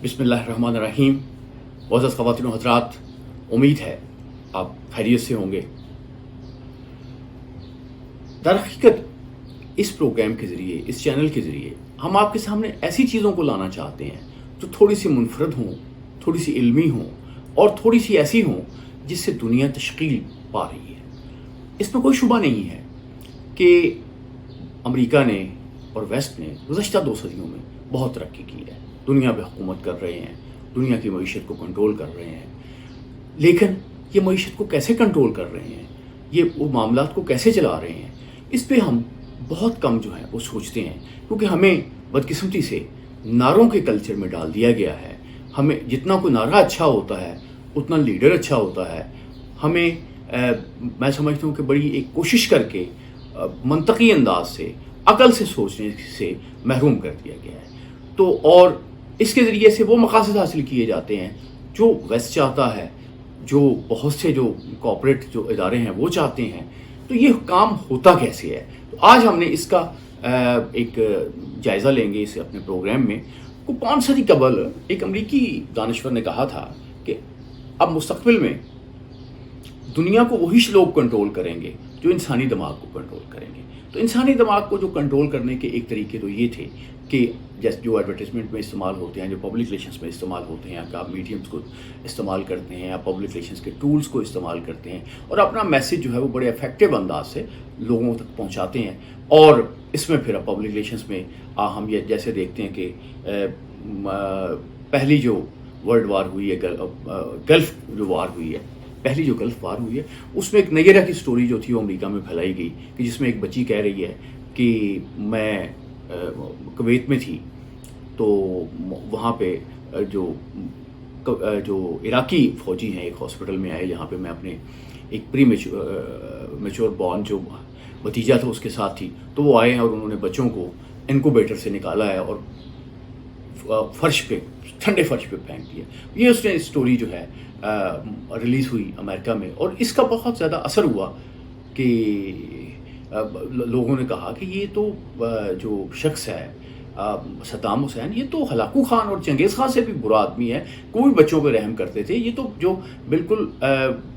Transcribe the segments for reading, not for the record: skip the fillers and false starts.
بسم اللہ الرحمن الرحیم. معزز خواتین و حضرات، امید ہے آپ خیریت سے ہوں گے. در حقیقت اس پروگرام کے ذریعے، اس چینل کے ذریعے ہم آپ کے سامنے ایسی چیزوں کو لانا چاہتے ہیں جو تھوڑی سی منفرد ہوں، تھوڑی سی علمی ہوں اور تھوڑی سی ایسی ہوں جس سے دنیا تشکیل پا رہی ہے. اس میں کوئی شبہ نہیں ہے کہ امریکہ نے اور ویسٹ نے گزشتہ 2 صدیوں میں بہت ترقی کی ہے. دنیا پہ حکومت کر رہے ہیں، دنیا کی معیشت کو کنٹرول کر رہے ہیں. لیکن یہ معیشت کو کیسے کنٹرول کر رہے ہیں، یہ وہ معاملات کو کیسے چلا رہے ہیں، اس پہ ہم بہت کم جو ہے وہ سوچتے ہیں. کیونکہ ہمیں بدقسمتی سے نعروں کے کلچر میں ڈال دیا گیا ہے. ہمیں جتنا کوئی نعرہ اچھا ہوتا ہے اتنا لیڈر اچھا ہوتا ہے. ہمیں میں سمجھتا ہوں کہ بڑی ایک کوشش کر کے منطقی انداز سے، عقل سے سوچنے سے محروم کر دیا گیا ہے. تو اور اس کے ذریعے سے وہ مقاصد حاصل کیے جاتے ہیں جو ویسٹ چاہتا ہے، جو بہت سے جو کارپوریٹ جو ادارے ہیں وہ چاہتے ہیں. تو یہ کام ہوتا کیسے ہے؟ تو آج ہم نے اس کا ایک جائزہ لیں گے اس اپنے پروگرام میں. 5 صدی قبل ایک امریکی دانشور نے کہا تھا کہ اب مستقبل میں دنیا کو وہی لوگ کنٹرول کریں گے جو انسانی دماغ کو کنٹرول کریں گے. تو انسانی دماغ کو جو کنٹرول کرنے کے ایک طریقے تو یہ تھے کہ جیسے جو ایڈورٹیزمنٹ میں استعمال ہوتے ہیں، جو پبلک ریلیشنس میں استعمال ہوتے ہیں، آپ میڈیمز کو استعمال کرتے ہیں، آپ پبلک ریلیشنس کے ٹولز کو استعمال کرتے ہیں اور اپنا میسیج جو ہے وہ بڑے افیکٹو انداز سے لوگوں تک پہنچاتے ہیں. اور اس میں پھر پبلک ریلیشنس میں ہم یہ جیسے دیکھتے ہیں کہ پہلی جو ورلڈ وار ہوئی ہے، گلف جو وار ہوئی ہے، پہلی جو گلف وار ہوئی ہے، اس میں ایک نیگیرا کی سٹوری جو تھی وہ امریکہ میں پھیلائی گئی کہ جس میں ایک بچی کہہ رہی ہے کہ میں کویت میں تھی تو وہاں پہ جو عراقی فوجی ہیں ایک ہاسپٹل میں آئے جہاں پہ میں اپنے ایک پری میچور بورن جو بھتیجا تھا اس کے ساتھ تھی. تو وہ آئے ہیں اور انہوں نے بچوں کو انکوبیٹر سے نکالا ہے اور فرش پہ، ٹھنڈے فرش پہ پھینک دیا. یہ اس نے اسٹوری جو ہے ریلیز ہوئی امریکہ میں اور اس کا بہت زیادہ اثر ہوا کہ لوگوں نے کہا کہ یہ تو جو شخص ہے صدام حسین، یہ تو ہلاکو خان اور چنگیز خان سے بھی برا آدمی ہے. کوئی بچوں پہ رحم کرتے تھے. یہ تو جو بالکل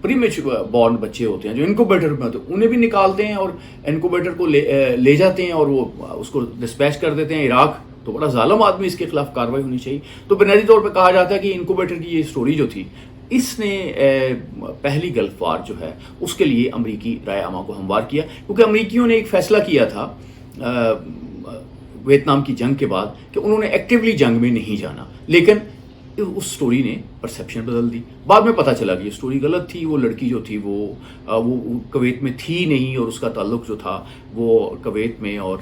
پری میچور بورن بچے ہوتے ہیں جو انکوبیٹر میں ہوتے ہیں انہیں بھی نکالتے ہیں اور انکوبیٹر کو لے جاتے ہیں اور وہ اس کو ڈسپیچ کر دیتے ہیں عراق. تو بڑا ظالم آدمی، اس کے خلاف کارروائی ہونی چاہیے. تو بنیادی طور پہ کہا جاتا ہے کہ انکوبیٹر کی یہ سٹوری جو تھی اس نے پہلی گلف وار جو ہے اس کے لیے امریکی رائے عامہ کو ہموار کیا. کیونکہ امریکیوں نے ایک فیصلہ کیا تھا ویتنام کی جنگ کے بعد کہ انہوں نے ایکٹیولی جنگ میں نہیں جانا، لیکن اس سٹوری نے پرسیپشن بدل دی. بعد میں پتہ چلا کہ یہ سٹوری غلط تھی. وہ لڑکی جو تھی وہ کویت میں تھی نہیں اور اس کا تعلق جو تھا وہ کویت میں اور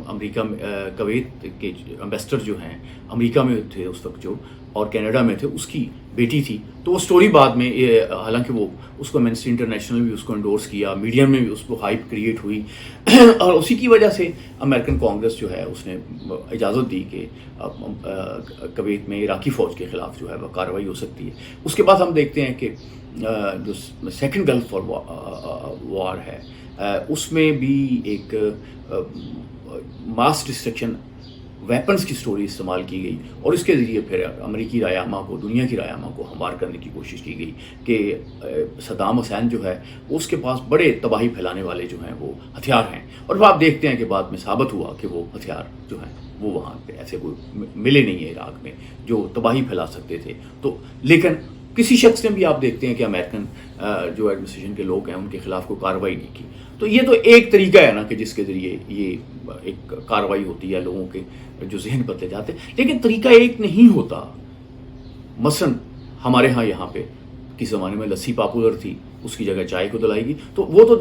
امریکہ میں، کویت کے امبیسڈر جو ہیں امریکہ میں تھے اس وقت جو، اور کینیڈا میں تھے، اس کی بیٹی تھی. تو وہ سٹوری بعد میں حالانکہ وہ اس کو ایمنسٹی انٹرنیشنل بھی اس کو انڈورس کیا، میڈیا میں بھی اس کو ہائپ کریٹ ہوئی اور اسی کی وجہ سے امریکن کانگریس جو ہے اس نے اجازت دی کہ کویت میں عراقی فوج کے خلاف جو ہے وہ کارروائی ہو سکتی ہے. اس کے بعد ہم دیکھتے ہیں کہ جو سیکنڈ گلف وار ہے اس میں بھی ایک ماس ڈسٹرکشن ویپنز کی سٹوری استعمال کی گئی اور اس کے ذریعے پھر امریکی رائے عامہ کو، دنیا کی رائے عامہ کو ہموار کرنے کی کوشش کی گئی کہ صدام حسین جو ہے اس کے پاس بڑے تباہی پھیلانے والے جو ہیں وہ ہتھیار ہیں. اور وہ آپ دیکھتے ہیں کہ بعد میں ثابت ہوا کہ وہ ہتھیار جو ہیں وہ وہاں پہ ایسے کوئی ملے نہیں ہیں عراق میں جو تباہی پھیلا سکتے تھے. تو لیکن کسی شخص نے بھی آپ دیکھتے ہیں کہ امریکن جو ایڈمنسٹریشن کے لوگ ہیں ان کے خلاف کوئی کارروائی نہیں کی. تو یہ تو ایک طریقہ ہے نا کہ جس کے ذریعے یہ ایک کارروائی ہوتی ہے، لوگوں کے جو ذہن بدلے جاتے ہیں. لیکن طریقہ ایک نہیں ہوتا. مثلاً ہمارے ہاں یہاں پہ کس زمانے میں لسی پاپولر تھی، اس کی جگہ چائے کو دلائی گئی. تو وہ تو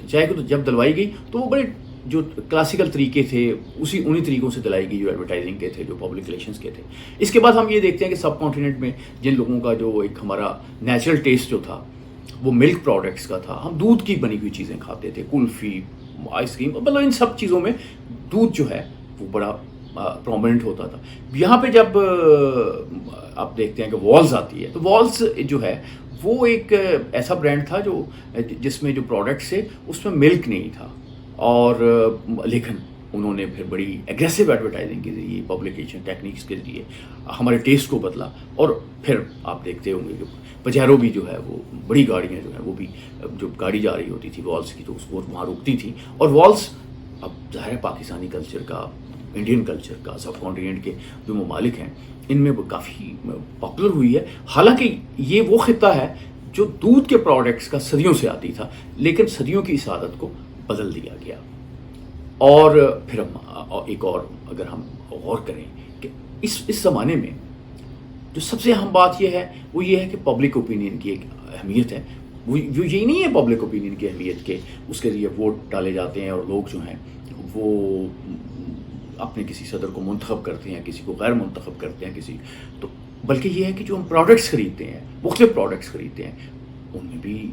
چائے کو جب دلوائی گئی تو وہ بڑے جو کلاسیکل طریقے تھے انہی طریقوں سے دلائی گئی جو ایڈورٹائزنگ کے تھے، جو پبلک ریلیشنس کے تھے. اس کے بعد ہم یہ دیکھتے ہیں کہ سب کانٹیننٹ میں جن لوگوں کا جو ایک ہمارا نیچرل ٹیسٹ جو تھا وہ ملک پروڈکٹس کا تھا. ہم دودھ کی بنی ہوئی چیزیں کھاتے تھے، کلفی، آئس کریم، مطلب ان سب چیزوں میں دودھ جو ہے وہ بڑا پرومیننٹ ہوتا تھا. یہاں پہ جب آپ دیکھتے ہیں کہ والز آتی ہے تو والز جو ہے وہ ایک ایسا برانڈ تھا جو جس میں جو پروڈکٹس ہے اس میں ملک نہیں تھا. اور لیکن انہوں نے پھر بڑی ایگریسو ایڈورٹائزنگ کے ذریعے پبلیکیشن ٹیکنیکس کے ذریعے ہمارے ٹیسٹ کو بدلا. اور پھر آپ دیکھتے ہوں گے کہ پجیرو بھی جو ہے وہ بڑی گاڑیاں جو ہیں وہ بھی جو گاڑی جا رہی ہوتی تھی والس کی تو اس کو وہاں روکتی تھی. اور والس اب ظاہر ہے پاکستانی کلچر کا, انڈین کلچر کا, سب کانٹیننٹ کے جو ممالک ہیں ان میں وہ کافی پاپولر ہوئی ہے. حالانکہ یہ وہ خطہ ہے جو دودھ کے پروڈکٹس کا صدیوں سے آتی تھا, لیکن صدیوں کی اس عادت کو بدل دیا گیا. اور پھر ہم ایک اور اگر ہم غور کریں کہ اس زمانے میں جو سب سے اہم بات یہ ہے وہ یہ ہے کہ پبلک اوپینین کی ایک اہمیت ہے. وہ یہی نہیں ہے پبلک اوپینین کی اہمیت کہ اس کے ذریعے ووٹ ڈالے جاتے ہیں اور لوگ جو ہیں وہ اپنے کسی صدر کو منتخب کرتے ہیں, کسی کو غیر منتخب کرتے ہیں کسی تو, بلکہ یہ ہے کہ جو ہم پروڈکٹس خریدتے ہیں, مختلف پروڈکٹس خریدتے ہیں, ان میں بھی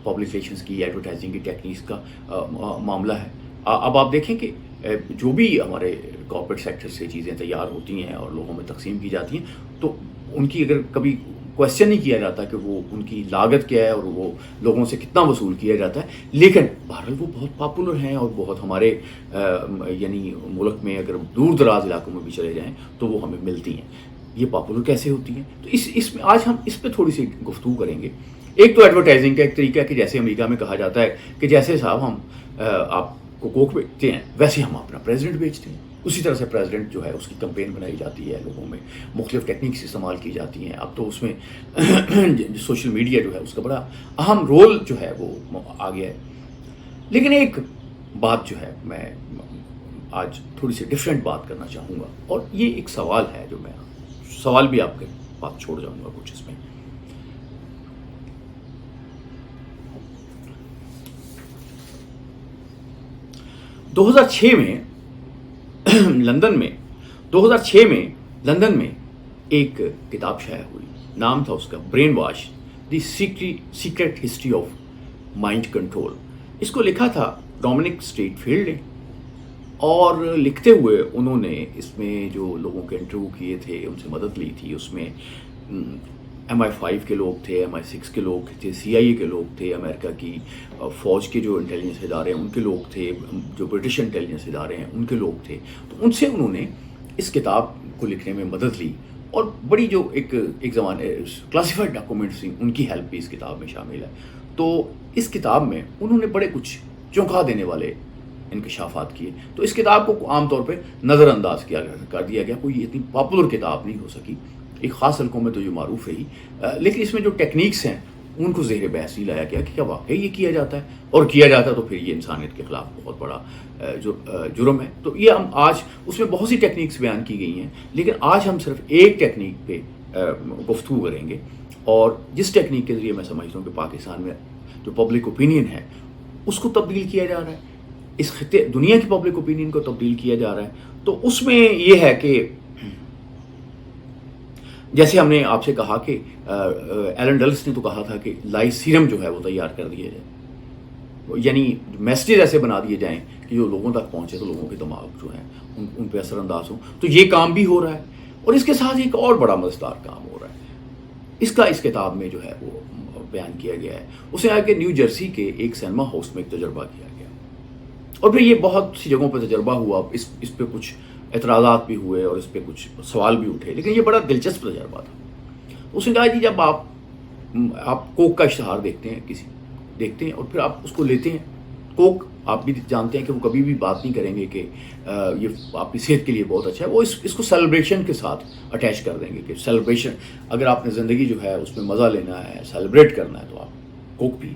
پبلک ریلیشنز کی, ایڈورٹائزنگ کی ٹیکنیکس کا معاملہ ہے. اب آپ دیکھیں کہ جو بھی ہمارے کارپوریٹ سیکٹر سے چیزیں تیار ہوتی ہیں اور لوگوں میں تقسیم کی جاتی ہیں تو ان کی اگر کبھی کویشچن نہیں کیا جاتا کہ وہ ان کی لاگت کیا ہے اور وہ لوگوں سے کتنا وصول کیا جاتا ہے, لیکن بہرحال وہ بہت پاپولر ہیں اور بہت ہمارے یعنی ملک میں اگر دور دراز علاقوں میں بھی چلے جائیں تو وہ ہمیں ملتی ہیں. یہ پاپولر کیسے ہوتی ہیں؟ تو اس میں آج ہم اس پہ تھوڑی سی گفتگو کریں گے. ایک تو ایڈورٹائزنگ کا ایک طریقہ ہے کہ جیسے امریکہ میں کہا جاتا ہے کہ جیسے صاحب ہم آپ کو کوک بیچتے ہیں ویسے ہم اپنا پریزیڈنٹ بیچتے ہیں. اسی طرح سے پریزیڈنٹ جو ہے اس کی کمپین بنائی جاتی ہے, لوگوں میں مختلف ٹیکنیکس استعمال کی جاتی ہیں. اب تو اس میں سوشل میڈیا جو ہے اس کا بڑا اہم رول جو ہے وہ آ گیا ہے. لیکن ایک بات جو ہے میں آج تھوڑی سی ڈفرینٹ بات کرنا چاہوں گا, اور یہ ایک سوال ہے جو میں سوال بھی آپ کے پاس چھوڑ جاؤں گا کچھ اس میں. 2006 میں لندن میں ایک کتاب شائع ہوئی, نام تھا اس کا brainwash, the secret history of mind control. اس کو لکھا تھا ڈومینک اسٹریٹ فیلڈ نے, اور لکھتے ہوئے انہوں نے اس میں جو لوگوں کے انٹرویو کیے تھے ان سے مدد لی تھی. اس میں MI5 کے لوگ تھے, MI6 کے لوگ تھے, CIA کے لوگ تھے, امریکہ کی فوج کے جو انٹیلیجنس ادارے ہیں ان کے لوگ تھے, جو برٹش انٹیلیجنس ادارے ہیں ان کے لوگ تھے. تو ان سے انہوں نے اس کتاب کو لکھنے میں مدد لی, اور بڑی جو ایک زمانے کلاسیفائڈ ڈاکومنٹس تھیں ان کی ہیلپ بھی اس کتاب میں شامل ہے. تو اس کتاب میں انہوں نے بڑے کچھ چونکا دینے والے انکشافات کیے. تو اس کتاب کو عام طور پہ نظر انداز کر دیا گیا, کوئی اتنی پاپولر کتاب نہیں ہو سکی. ایک خاص حلقوں میں تو یہ معروف ہے ہی, لیکن اس میں جو ٹیکنیکس ہیں ان کو زیر بحث نہیں لایا گیا کہ کیا واقعی یہ کیا جاتا ہے, اور کیا جاتا ہے تو پھر یہ انسانیت کے خلاف بہت بڑا جرم ہے. تو یہ ہم آج اس میں بہت سی ٹیکنیکس بیان کی گئی ہیں, لیکن آج ہم صرف ایک ٹیکنیک پہ گفتگو کریں گے, اور جس ٹیکنیک کے ذریعے میں سمجھتا ہوں کہ پاکستان میں جو پبلک اوپینین ہے اس کو تبدیل کیا جا رہا ہے, اس خطے دنیا کی پبلک اوپینین کو تبدیل کیا جا رہا ہے. تو اس میں یہ ہے کہ جیسے ہم نے آپ سے کہا کہ ایلن ڈلس نے تو کہا تھا کہ لائی سیرم جو ہے وہ تیار کر دیا جائے, یعنی میسیجز ایسے بنا دیے جائیں کہ جو لوگوں تک پہنچے تو لوگوں کے دماغ جو ہیں ان پہ اثر انداز ہوں. تو یہ کام بھی ہو رہا ہے, اور اس کے ساتھ ایک اور بڑا مزیدار کام ہو رہا ہے. اس کتاب میں جو ہے وہ بیان کیا گیا ہے. اس نے آ کے نیو جرسی کے ایک سینما ہاؤس میں ایک تجربہ کیا گیا, اور پھر یہ بہت سی جگہوں پہ تجربہ ہوا. اس پہ کچھ اعتراضات بھی ہوئے اور اس پہ کچھ سوال بھی اٹھے, لیکن یہ بڑا دلچسپ تجربہ تھا. اس نے کہا جی جب آپ کوک کا اشتہار دیکھتے ہیں اور پھر آپ اس کو لیتے ہیں, کوک آپ بھی جانتے ہیں کہ وہ کبھی بھی بات نہیں کریں گے کہ یہ آپ کی صحت کے لیے بہت اچھا ہے. وہ اس کو سیلیبریشن کے ساتھ اٹیچ کر دیں گے کہ سیلیبریشن, اگر آپ نے زندگی جو ہے اس میں مزہ لینا ہے, سیلیبریٹ کرنا ہے تو آپ کوک پی.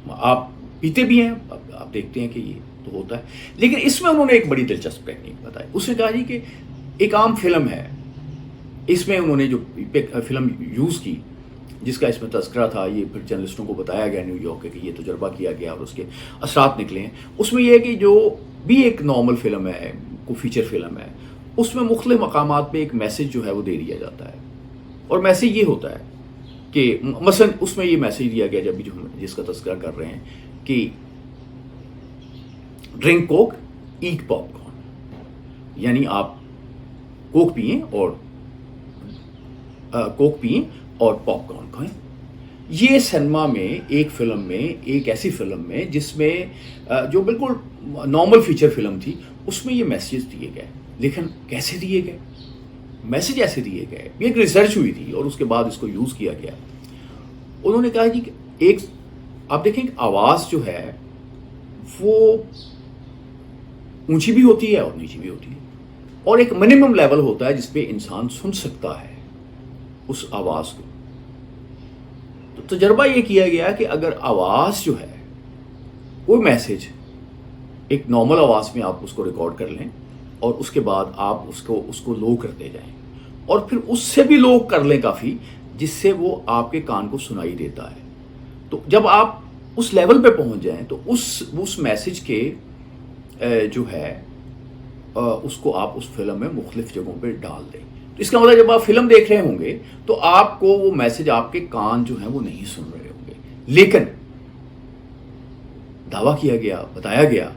آپ پیتے بھی ہیں, آپ دیکھتے ہیں کہ یہ تو ہوتا ہے. لیکن اس میں انہوں نے ایک بڑی دلچسپ ٹیکنیک بتائی. اس نے کہا جی کہ ایک عام فلم ہے, اس میں انہوں نے جو فلم یوز کی جس کا اس میں تذکرہ تھا, یہ پھر جرنلسٹوں کو بتایا گیا نیو یارک کہ یہ تجربہ کیا گیا اور اس کے اثرات نکلے ہیں. اس میں یہ ہے کہ جو بھی ایک نارمل فلم ہے, کوئی فیچر فلم ہے, اس میں مختلف مقامات پہ ایک میسیج جو ہے وہ دے دیا جاتا ہے. اور میسیج یہ ہوتا ہے کہ مثلا اس میں یہ میسیج دیا گیا, جب بھی جو ہم جس کا تذکرہ کر رہے ہیں, کہ ڈرنک کوک ایٹ پاپ کارن, یعنی آپ کوک پئیں اور پاپ کارن کھائیں. یہ سینما میں ایک ایسی فلم میں جس میں جو بالکل نارمل فیچر فلم تھی، اس میں یہ میسیجز دیے گئے. لیکن کیسے دیے گئے؟ میسیج ایسے دیے گئے. یہ ایک ریسرچ ہوئی تھی اور اس کے بعد اس کو یوز کیا گیا. انہوں نے کہا جی کہ ایک آپ دیکھیں کہ آواز جو ہے وہ اونچی بھی ہوتی ہے اور نیچی بھی ہوتی ہے، اور ایک منیمم لیول ہوتا ہے جس پہ انسان سن سکتا ہے اس آواز کو. تو تجربہ یہ کیا گیا کہ اگر آواز جو ہے وہ میسج ایک نارمل آواز میں آپ اس کو ریکارڈ کر لیں اور اس کے بعد آپ اس کو لو کرتے جائیں اور پھر اس سے بھی لو کر لیں کافی، جس سے وہ آپ کے کان کو سنائی دیتا ہے. تو جب آپ اس لیول پہ پہنچ جائیں تو اس میسج کے جو ہے اس کو آپ اس فلم میں مختلف جگہوں پہ ڈال دیں. تو اس کا مطلب جب آپ فلم دیکھ رہے ہوں گے تو آپ کو وہ میسج آپ کے کان جو ہیں وہ نہیں سن رہے ہوں گے. لیکن دعویٰ کیا گیا، بتایا گیا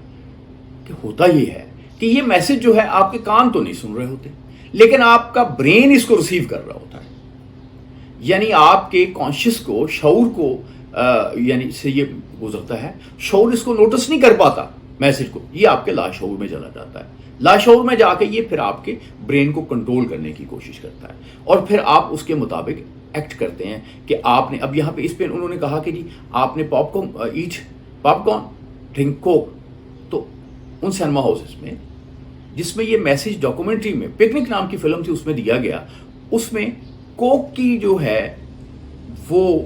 کہ ہوتا یہ ہے کہ یہ میسج جو ہے آپ کے کان تو نہیں سن رہے ہوتے، لیکن آپ کا برین اس کو ریسیو کر رہا ہوتا ہے. یعنی آپ کے کانشیس کو، شعور کو یعنی سے یہ گزرتا ہے. شعور اس کو نوٹس نہیں کر پاتا میسج کو، یہ آپ کے لاشعور میں چلا جاتا ہے. لاشعور میں جا کے یہ پھر آپ کے برین کو کنٹرول کرنے کی کوشش کرتا ہے اور پھر آپ اس کے مطابق ایکٹ کرتے ہیں کہ آپ نے اب یہاں پہ اس پہ انہوں نے کہا کہ جی آپ نے پاپ کارن ڈرنک کوک. تو ان سینما ہاؤسز میں جس میں یہ میسج ڈاکومنٹری میں پکنک نام کی فلم تھی اس میں دیا گیا، اس میں کوک کی جو ہے وہ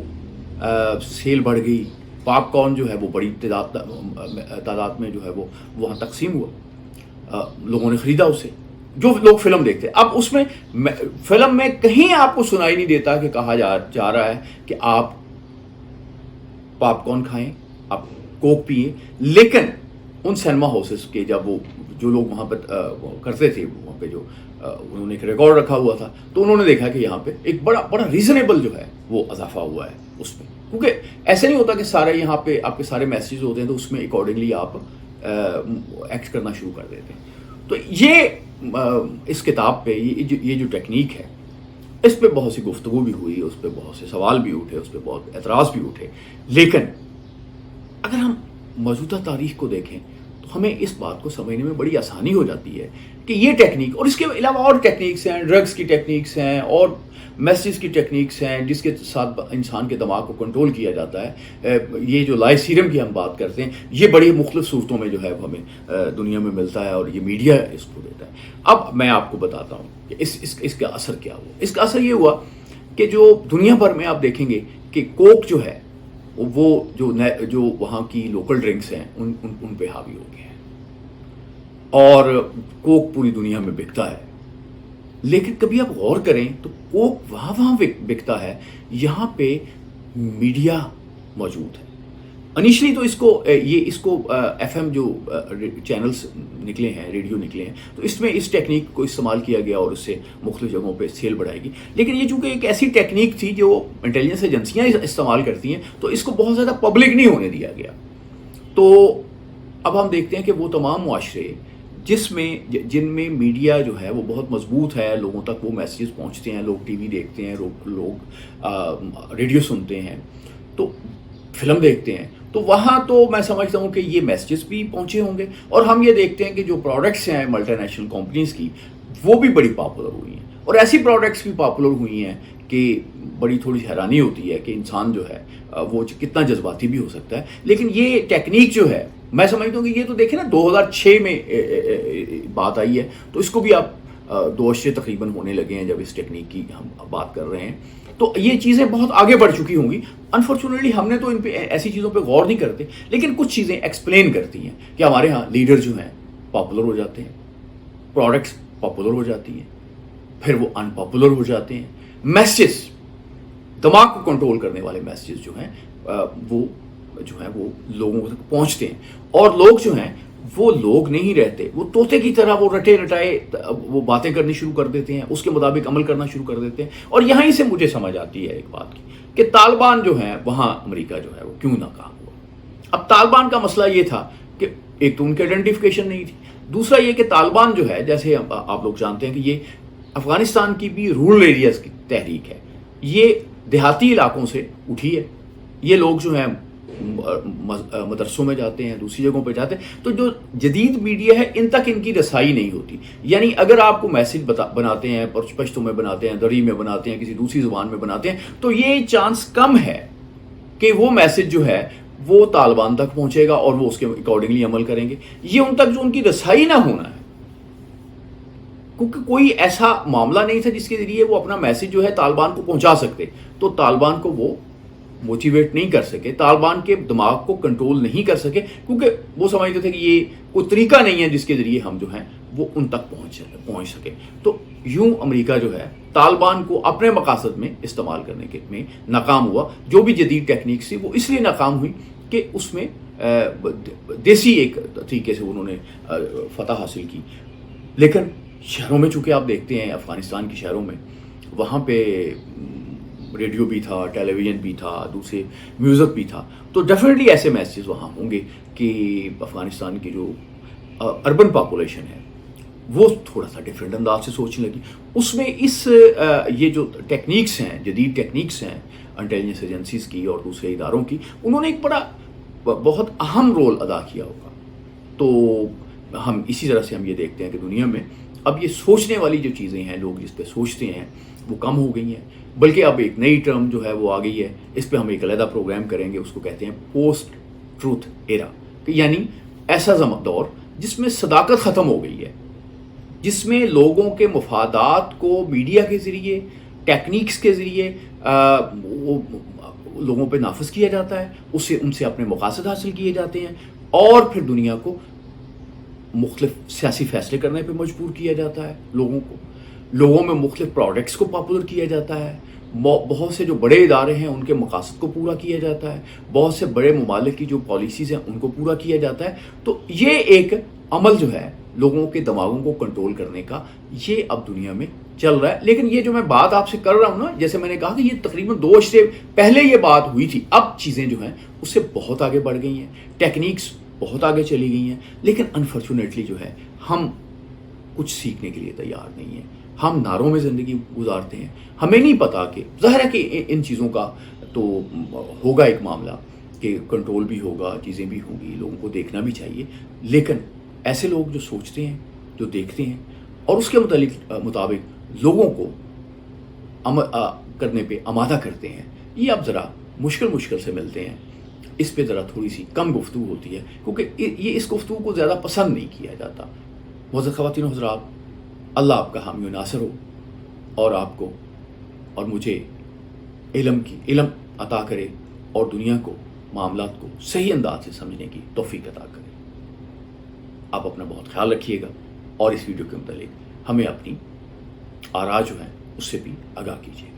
سیل بڑھ گئی. پاپ کارن جو ہے وہ بڑی تعداد میں جو ہے وہ وہاں تقسیم ہوا، لوگوں نے خریدا اسے، جو لوگ فلم دیکھتے. اب اس میں فلم میں کہیں آپ کو سنائی نہیں دیتا کہ کہا جا رہا ہے کہ آپ پاپ کارن کھائیں، آپ کوک پیئیں. لیکن ان سینما ہاؤسز کے جب وہ جو لوگ وہاں پہ کرتے تھے، وہاں پہ جو انہوں نے ایک ریکارڈ رکھا ہوا تھا، تو انہوں نے دیکھا کہ یہاں پہ ایک بڑا ریزنیبل جو ہے وہ اضافہ ہوا ہے اس میں. کیونکہ ایسے نہیں ہوتا کہ سارے یہاں پہ آپ کے سارے میسیجز ہوتے ہیں تو اس میں اکارڈنگلی آپ ایکٹ کرنا شروع کر دیتے ہیں. تو یہ اس کتاب پہ یہ جو ٹیکنیک ہے، اس پہ بہت سی گفتگو بھی ہوئی، اس پہ بہت سے سوال بھی اٹھے، اس پہ بہت اعتراض بھی اٹھے. لیکن اگر ہم موجودہ تاریخ کو دیکھیں تو ہمیں اس بات کو سمجھنے میں بڑی آسانی ہو جاتی ہے کہ یہ ٹیکنیک اور اس کے علاوہ اور ٹیکنیکس ہیں، ڈرگس کی ٹیکنیکس ہیں اور میسیج کی ٹیکنیکس ہیں جس کے ساتھ انسان کے دماغ کو کنٹرول کیا جاتا ہے. یہ جو لائسیرم کی ہم بات کرتے ہیں، یہ بڑی مختلف صورتوں میں جو ہے وہ ہمیں دنیا میں ملتا ہے اور یہ میڈیا اس کو دیتا ہے. اب میں آپ کو بتاتا ہوں کہ اس کا اثر کیا ہوا. اس کا اثر یہ ہوا کہ جو دنیا بھر میں آپ دیکھیں گے کہ کوک جو ہے وہ جو وہاں کی لوکل ڈرنکس ہیں ان پہ حاوی ہو گئے ہیں اور کوک پوری دنیا میں بکتا ہے. لیکن کبھی آپ غور کریں تو کوک وہاں بکتا ہے جہاں پہ میڈیا موجود ہے. انیشلی تو اس کو ایف ایم جو چینلز نکلے ہیں، ریڈیو نکلے ہیں، تو اس میں اس ٹیکنیک کو استعمال کیا گیا اور اس سے مختلف جگہوں پہ سیل بڑھائے گی. لیکن یہ چونکہ ایک ایسی ٹیکنیک تھی جو انٹیلیجنس ایجنسیاں استعمال کرتی ہیں، تو اس کو بہت زیادہ پبلک نہیں ہونے دیا گیا. تو اب ہم دیکھتے ہیں کہ وہ تمام معاشرے جن میں میڈیا جو ہے وہ بہت مضبوط ہے، لوگوں تک وہ میسیجز پہنچتے ہیں، لوگ ٹی وی دیکھتے ہیں، لوگ ریڈیو سنتے ہیں، تو فلم دیکھتے ہیں، تو وہاں تو میں سمجھتا ہوں کہ یہ میسیجز بھی پہنچے ہوں گے. اور ہم یہ دیکھتے ہیں کہ جو پروڈکٹس ہیں ملٹی نیشنل کمپنیز کی، وہ بھی بڑی پاپولر ہوئی ہیں اور ایسی پروڈکٹس بھی پاپولر ہوئی ہیں کہ بڑی تھوڑی حیرانی ہوتی ہے کہ انسان جو ہے وہ کتنا جذباتی بھی ہو سکتا ہے. لیکن یہ ٹیکنیک جو ہے میں سمجھتا ہوں کہ یہ تو دیکھیں نا 2006 میں بات آئی ہے، تو اس کو بھی آپ 2 عشرے تقریباً ہونے لگے ہیں جب اس ٹیکنیک کی ہم بات کر رہے ہیں. تو یہ چیزیں بہت آگے بڑھ چکی ہوں گی. انفارچونیٹلی ہم نے تو ان پہ ایسی چیزوں پہ غور نہیں کرتے، لیکن کچھ چیزیں ایکسپلین کرتی ہیں کہ ہمارے ہاں لیڈر جو ہیں پاپولر ہو جاتے ہیں، پروڈکٹس پاپولر ہو جاتی ہیں، پھر وہ ان پاپولر ہو جاتے ہیں. میسیجز، دماغ کو کنٹرول کرنے والے میسیجز جو ہیں وہ لوگوں تک پہنچتے ہیں، اور لوگ جو ہیں وہ لوگ نہیں رہتے، وہ طوطے کی طرح وہ رٹے رٹائے وہ باتیں کرنی شروع کر دیتے ہیں، اس کے مطابق عمل کرنا شروع کر دیتے ہیں. اور یہیں سے مجھے سمجھ آتی ہے ایک بات کی کہ طالبان جو ہیں وہاں امریکہ جو ہے وہ کیوں ناکام ہوا. اب طالبان کا مسئلہ یہ تھا کہ ایک تو ان کی آئیڈینٹیفیکیشن نہیں تھی، دوسرا یہ کہ طالبان جو ہے، جیسے آپ لوگ جانتے ہیں کہ یہ افغانستان کی بھی رورل ایریاز کی تحریک ہے، یہ دیہاتی علاقوں سے اٹھی ہے. یہ لوگ جو ہیں مدرسوں میں جاتے ہیں، دوسری جگہوں پہ جاتے ہیں، تو جو جدید میڈیا ہے ان تک ان کی رسائی نہیں ہوتی. یعنی اگر آپ کو میسج بناتے ہیں، پشتو میں بناتے ہیں، دری میں بناتے ہیں، کسی دوسری زبان میں بناتے ہیں، تو یہ چانس کم ہے کہ وہ میسج جو ہے وہ طالبان تک پہنچے گا اور وہ اس کے اکارڈنگلی عمل کریں گے. یہ ان تک جو ان کی رسائی نہ ہونا ہے، کیونکہ کوئی ایسا معاملہ نہیں تھا جس کے ذریعے وہ اپنا میسج جو ہے طالبان کو پہنچا سکتے، تو طالبان کو وہ موٹیویٹ نہیں کر سکے، طالبان کے دماغ کو کنٹرول نہیں کر سکے، کیونکہ وہ سمجھتے تھے کہ یہ کوئی طریقہ نہیں ہے جس کے ذریعے ہم جو ہیں وہ ان تک پہنچ سکے. تو یوں امریکہ جو ہے طالبان کو اپنے مقاصد میں استعمال کرنے کے میں ناکام ہوا. جو بھی جدید ٹیکنیکس تھی وہ اس لیے ناکام ہوئی کہ اس میں دیسی ایک طریقے سے انہوں نے فتح حاصل کی. لیکن شہروں میں چونکہ آپ دیکھتے ہیں افغانستان کے شہروں میں وہاں پہ ریڈیو بھی تھا، ٹیلی ویژن بھی تھا، دوسرے میوزک بھی تھا، تو ڈیفینیٹلی ایسے میسیجز وہاں ہوں گے کہ افغانستان کی جو اربن پاپولیشن ہے وہ تھوڑا سا ڈفرینٹ انداز سے سوچنے لگی. اس میں یہ جو ٹیکنیکس ہیں، جدید ٹیکنیکس ہیں انٹیلیجنس ایجنسیز کی اور دوسرے اداروں کی، انہوں نے ایک بہت اہم رول ادا کیا ہوگا. تو ہم اسی طرح سے ہم یہ دیکھتے ہیں کہ دنیا میں اب یہ سوچنے والی جو چیزیں ہیں، لوگ جس پہ سوچتے ہیں وہ کم ہو گئی ہیں، بلکہ اب ایک نئی ٹرم جو ہے وہ آ گئی ہے. اس پہ ہم ایک علیحدہ پروگرام کریں گے، اس کو کہتے ہیں پوسٹ ٹروتھ ایرا، یعنی ایسا دور جس میں صداقت ختم ہو گئی ہے، جس میں لوگوں کے مفادات کو میڈیا کے ذریعے، ٹیکنیکس کے ذریعے لوگوں پہ نافذ کیا جاتا ہے، ان سے اپنے مقاصد حاصل کیے جاتے ہیں، اور پھر دنیا کو مختلف سیاسی فیصلے کرنے پہ مجبور کیا جاتا ہے. لوگوں میں مختلف پروڈکٹس کو پاپولر کیا جاتا ہے. بہت سے جو بڑے ادارے ہیں ان کے مقاصد کو پورا کیا جاتا ہے. بہت سے بڑے ممالک کی جو پالیسیز ہیں ان کو پورا کیا جاتا ہے. تو یہ ایک عمل جو ہے لوگوں کے دماغوں کو کنٹرول کرنے کا، یہ اب دنیا میں چل رہا ہے. لیکن یہ جو میں بات آپ سے کر رہا ہوں نا، جیسے میں نے کہا کہ یہ تقریباً 2 عشرے پہلے یہ بات ہوئی تھی، اب چیزیں جو ہیں اس سے بہت آگے بڑھ گئی ہیں، ٹیکنیکس بہت آگے چلی گئی ہیں. لیکن انفارچونیٹلی جو ہے ہم کچھ سیکھنے کے لیے تیار نہیں ہیں. ہم نعروں میں زندگی گزارتے ہیں. ہمیں نہیں پتا کہ ظاہر ہے کہ ان چیزوں کا تو ہوگا ایک معاملہ کہ کنٹرول بھی ہوگا، چیزیں بھی ہوں گی، لوگوں کو دیکھنا بھی چاہیے. لیکن ایسے لوگ جو سوچتے ہیں، جو دیکھتے ہیں اور اس کے مطابق لوگوں کو کرنے پہ آمادہ کرتے ہیں، یہ اب ذرا مشکل سے ملتے ہیں. اس پہ ذرا تھوڑی سی کم گفتگو ہوتی ہے، کیونکہ یہ اس گفتگو کو زیادہ پسند نہیں کیا جاتا. معزز خواتین و حضرات، اللہ آپ کا حامی و ناصر ہو، اور آپ کو اور مجھے علم عطا کرے، اور دنیا کو، معاملات کو صحیح انداز سے سمجھنے کی توفیق عطا کرے. آپ اپنا بہت خیال رکھیے گا، اور اس ویڈیو کے متعلق ہمیں اپنی آراء جو ہیں اس سے بھی آگاہ کیجیے.